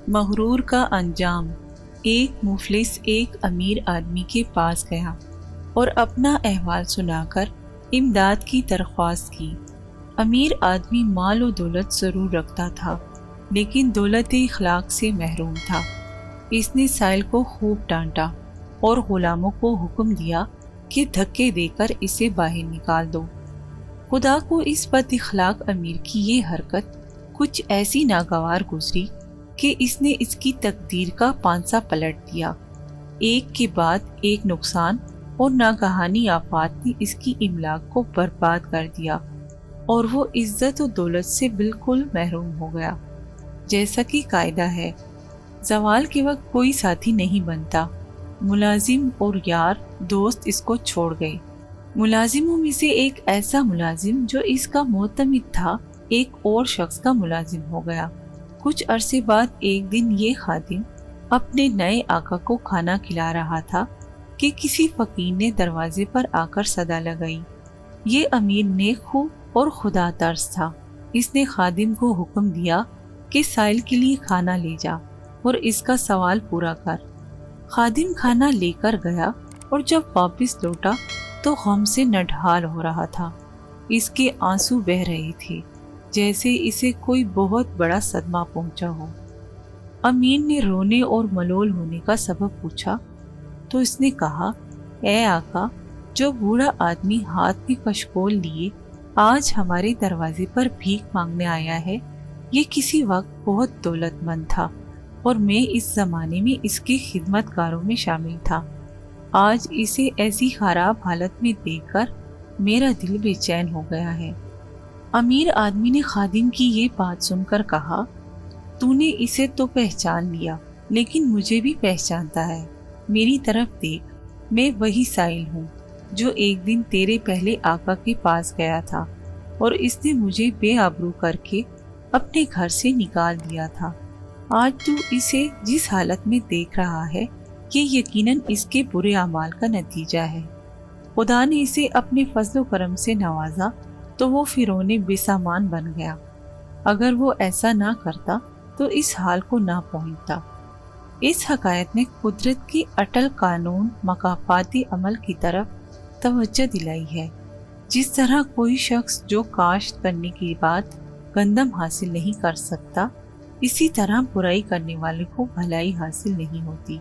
مغرور کا انجام۔ ایک مفلس ایک امیر آدمی کے پاس گیا اور اپنا احوال سنا کر امداد کی درخواست کی۔ امیر آدمی مال و دولت ضرور رکھتا تھا، لیکن دولت اخلاق سے محروم تھا۔ اس نے سائل کو خوب ڈانٹا اور غلاموں کو حکم دیا کہ دھکے دے کر اسے باہر نکال دو۔ خدا کو اس بد اخلاق امیر کی یہ حرکت کچھ ایسی ناگوار گزری کہ اس نے اس کی تقدیر کا پانسا پلٹ دیا۔ ایک کے بعد ایک نقصان اور ناگہانی آفات نے اس کی املاک کو برباد کر دیا اور وہ عزت و دولت سے بالکل محروم ہو گیا۔ جیسا کہ قاعدہ ہے، زوال کے وقت کوئی ساتھی نہیں بنتا۔ ملازم اور یار دوست اس کو چھوڑ گئے۔ ملازموں میں سے ایک ایسا ملازم جو اس کا معتمد تھا ایک اور شخص کا ملازم ہو گیا۔ کچھ عرصے بعد ایک دن یہ خادم اپنے نئے آقا کو کھانا کھلا رہا تھا کہ کسی فقیر نے دروازے پر آ کر صدا لگائی۔ یہ امیر نیک خو اور خدا ترس تھا۔ اس نے خادم کو حکم دیا کہ سائل کے لیے کھانا لے جا اور اس کا سوال پورا کر۔ خادم کھانا لے کر گیا اور جب واپس لوٹا تو غم سے نڈھال ہو رہا تھا۔ اس کے آنسو بہہ رہے تھے جیسے اسے کوئی بہت بڑا صدمہ پہنچا ہو۔ امیر نے رونے اور ملول ہونے کا سبب پوچھا تو اس نے کہا، اے آقا، جو بوڑھا آدمی ہاتھ میں کشکول لیے آج ہمارے دروازے پر بھیک مانگنے آیا ہے، یہ کسی وقت بہت دولت مند تھا اور میں اس زمانے میں اس کے خدمت گاروں میں شامل تھا۔ آج اسے ایسی خراب حالت میں دیکھ کر میرا دل بے چین ہو گیا ہے۔ امیر آدمی نے خادم کی یہ بات سن کر کہا، تو نے اسے تو پہچان لیا، لیکن مجھے بھی پہچانتا ہے۔ میری طرف دیکھ، میں وہی سائل ہوں جو ایک دن تیرے پہلے آقا کے پاس گیا تھا اور اس نے مجھے بے آبرو کر کے اپنے گھر سے نکال دیا تھا۔ آج تو اسے جس حالت میں دیکھ رہا ہے، یہ یقیناً اس کے برے اعمال کا نتیجہ ہے۔ خدا نے اسے اپنے فضل و کرم سے نوازا تو وہ فرعون بے سامان بن گیا۔ اگر وہ ایسا نہ کرتا تو اس حال کو نہ پہنچتا۔ اس حکایت نے قدرت کی اٹل قانون مکافاتی عمل کی طرف توجہ دلائی ہے۔ جس طرح کوئی شخص جو کاشت کرنے کے بعد گندم حاصل نہیں کر سکتا، اسی طرح برائی کرنے والے کو بھلائی حاصل نہیں ہوتی۔